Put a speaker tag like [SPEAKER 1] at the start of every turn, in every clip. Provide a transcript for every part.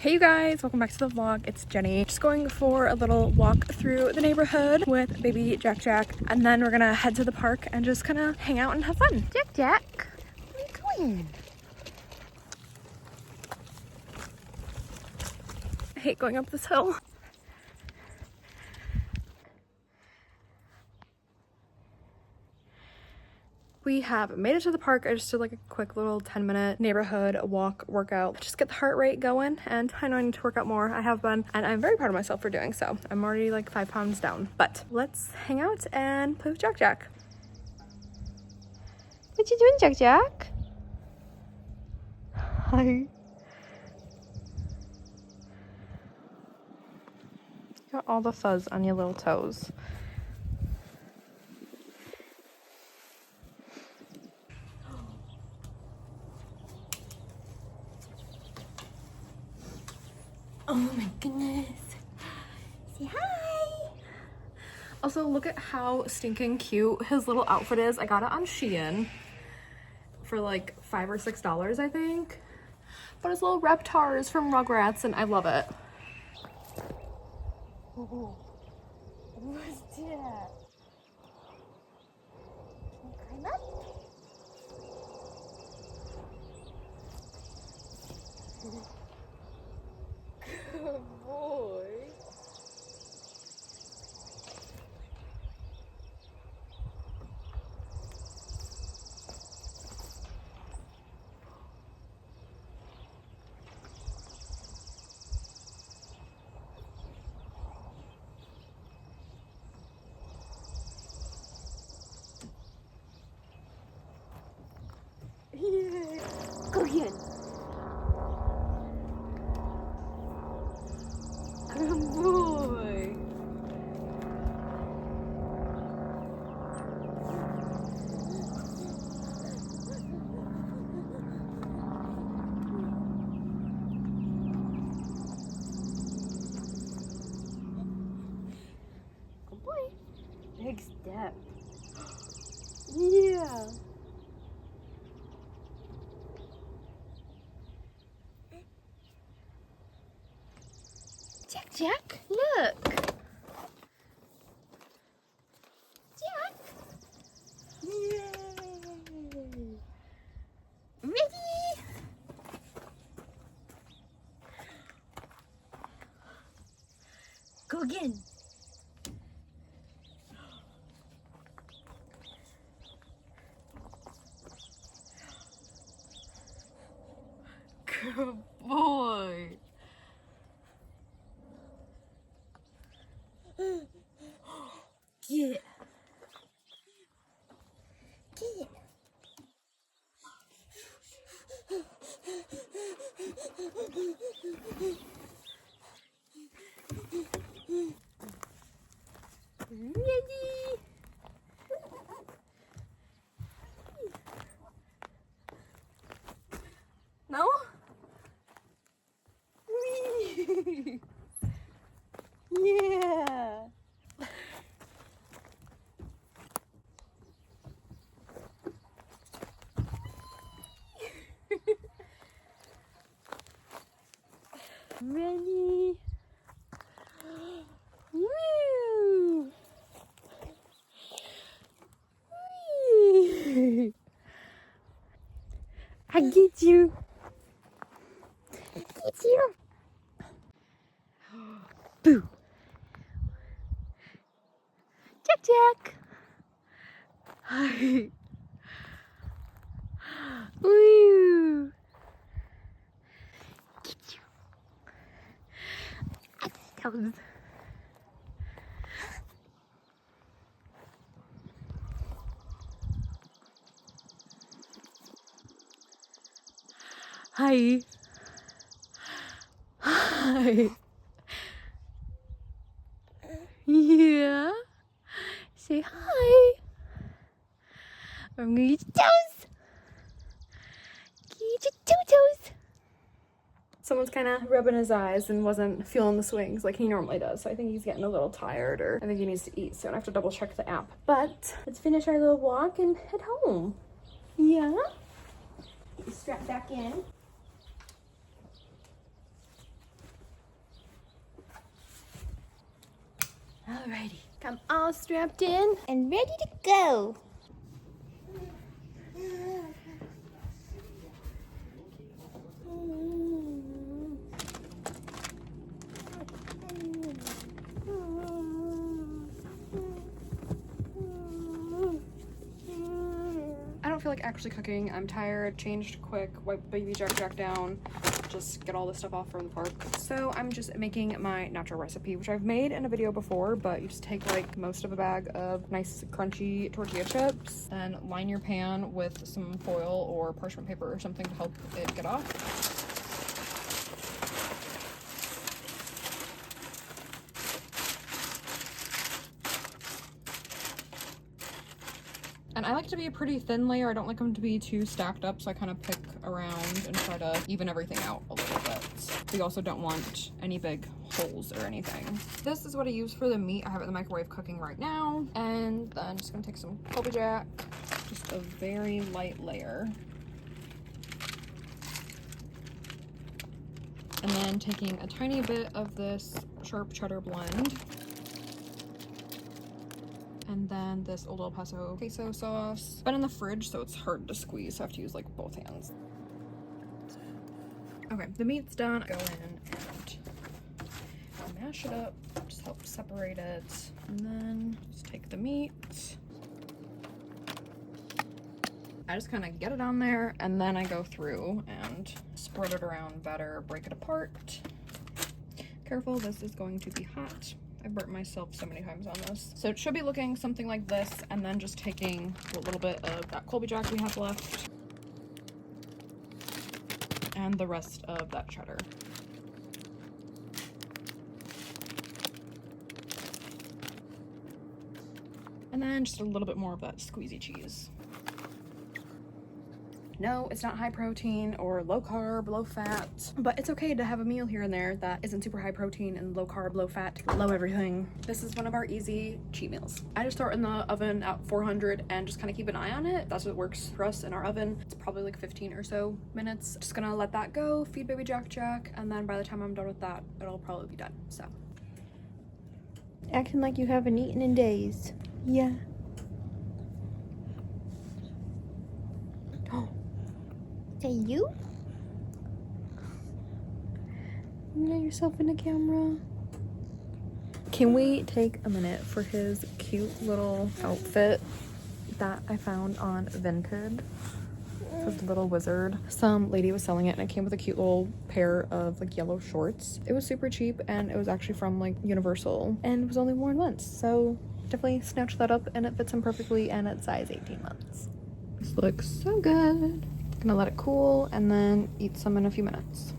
[SPEAKER 1] Hey you guys, welcome back to the vlog. It's Jenny. Just going for a little walk through the neighborhood with baby Jack, and then we're gonna head to the park and just kind of hang out and have fun. Jack, where are you going? I hate going up this hill. We have made it to the park. I just did like a quick little 10-minute neighborhood walk workout. Just get the heart rate going, and I know I need to work out more. I have been, and I'm very proud of myself for doing so. I'm already like 5 pounds down, but let's hang out and play with Jack. What you doing, Jack? Hi. Got all the fuzz on your little toes. Oh my goodness. Say hi. Also, look at how stinking cute his little outfit is. I got it on Shein for like $5 or $6, I think. But his little reptar is from Rugrats, and I love it. Ooh. What's that? Can you climb up? Good boy. Yeah. Go again. Good boy. Good boy. Big step. Yeah. Jack, look. Jack. Yay. Ready? Go again. Good boy. Get it. Get it. Ready? No? Yeah. Ready? Woo! Whee! I get you. I get you. Boo. Jack. Hi. Woo. Get you. Toes. Hi. Hi. Yeah. Say hi. I'm gonna get your toes. Get your toes. Someone's kind of rubbing his eyes and wasn't feeling the swings like he normally does. So I think he's getting a little tired, or I think he needs to eat soon. I have to double check the app. But let's finish our little walk and head home. Yeah? Get you strapped back in.
[SPEAKER 2] Alrighty, I'm all strapped in and ready to go.
[SPEAKER 1] I don't feel like actually cooking. I'm tired. Changed quick, wipe baby Jack down, just get all this stuff off from the park. So I'm just making my natural recipe, which I've made in a video before, but you just take like most of a bag of nice crunchy tortilla chips, then line your pan with some foil or parchment paper or something to help it get off. And I like to be a pretty thin layer. I don't like them to be too stacked up, so I kind of pick around and try to even everything out a little bit. We also don't want any big holes or anything. This is what I use for the meat. I have it in the microwave cooking right now. And then just gonna take some Colby Jack, just a very light layer. And then taking a tiny bit of this sharp cheddar blend. And then this Old El Paso queso sauce. Been in the fridge, so it's hard to squeeze, so I have to use like both hands. Okay, the meat's done. Go in and mash it up, just help separate it. And then just take the meat. I just kind of get it on there, and then I go through and spread it around better, break it apart. Careful, this is going to be hot. I burnt myself so many times on this. So it should be looking something like this, and then just taking a little bit of that Colby Jack we have left and the rest of that cheddar. And then just a little bit more of that squeezy cheese. No, it's not high protein or low carb, low fat, but it's okay to have a meal here and there that isn't super high protein and low carb, low fat, low everything. This is one of our easy cheat meals. I just throw it in the oven at 400 and just kind of keep an eye on it. That's what works for us in our oven. It's probably like 15 or so minutes. Just gonna let that go, feed baby Jack, and then by the time I'm done with that, it'll probably be done, so.
[SPEAKER 2] Acting like you haven't eaten in days. Yeah. Oh. Is that you? Look yourself in the camera. Can we take a minute for his cute little outfit that I found on Vinted? His little wizard. Some lady was selling it and it came with a cute little pair of like yellow shorts. It was super cheap and it was actually from like Universal and it was only worn once. So definitely snatch that up and it fits him perfectly and it's size 18 months. This looks so good. Gonna let it cool and then eat some in a few minutes.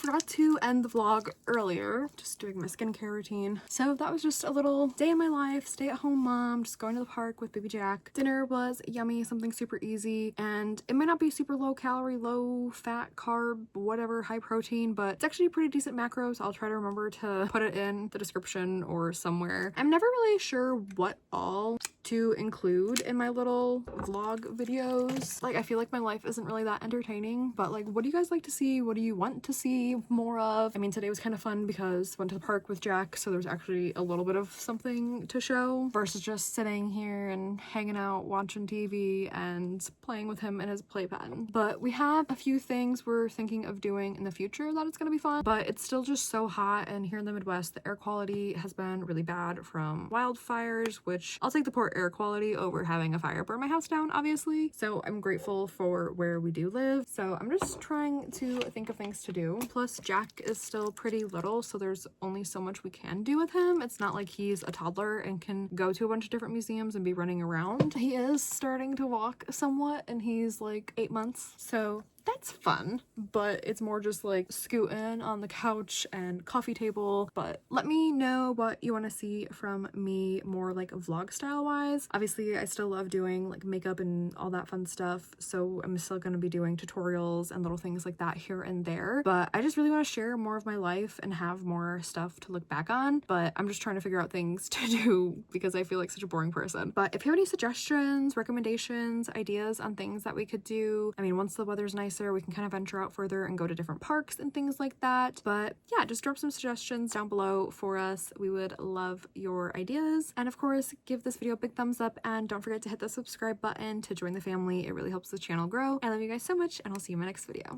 [SPEAKER 1] forgot to end the vlog earlier, just doing my skincare routine. So that was just a little day in my life, stay at home mom, just going to the park with baby Jack. Dinner was yummy, something super easy, and it might not be super low calorie, low fat, carb, whatever, high protein, but it's actually pretty decent macros. I'll try to remember to put it in the description or somewhere. I'm never really sure what all to include in my little vlog videos. Like, I feel like my life isn't really that entertaining, but like, what do you guys like to see? What do you want to see more of? I mean, today was kind of fun because went to the park with Jack, so there was actually a little bit of something to show versus just sitting here and hanging out watching TV and playing with him and his playpen. But we have a few things we're thinking of doing in the future that it's gonna be fun, but it's still just so hot, and here in the Midwest the air quality has been really bad from wildfires, which I'll take the poor air quality over having a fire burn my house down, obviously. So I'm grateful for where we do live. So I'm just trying to think of things to do. Plus Jack is still pretty little, so there's only so much we can do with him. It's not like he's a toddler and can go to a bunch of different museums and be running around. He is starting to walk somewhat, and he's like 8 months, so that's fun, but it's more just like scooting on the couch and coffee table. But let me know what you want to see from me more like vlog style wise. Obviously I still love doing like makeup and all that fun stuff, so I'm still going to be doing tutorials and little things like that here and there, but I just really want to share more of my life and have more stuff to look back on. But I'm just trying to figure out things to do because I feel like such a boring person. But if you have any suggestions, recommendations, ideas on things that we could do, I mean, once the weather's nicer, we can kind of venture out further and go to different parks and things like that. But yeah, just drop some suggestions down below for us. We would love your ideas. And of course, give this video a big thumbs up, and don't forget to hit the subscribe button to join the family. It really helps the channel grow. I love you guys so much, and I'll see you in my next video.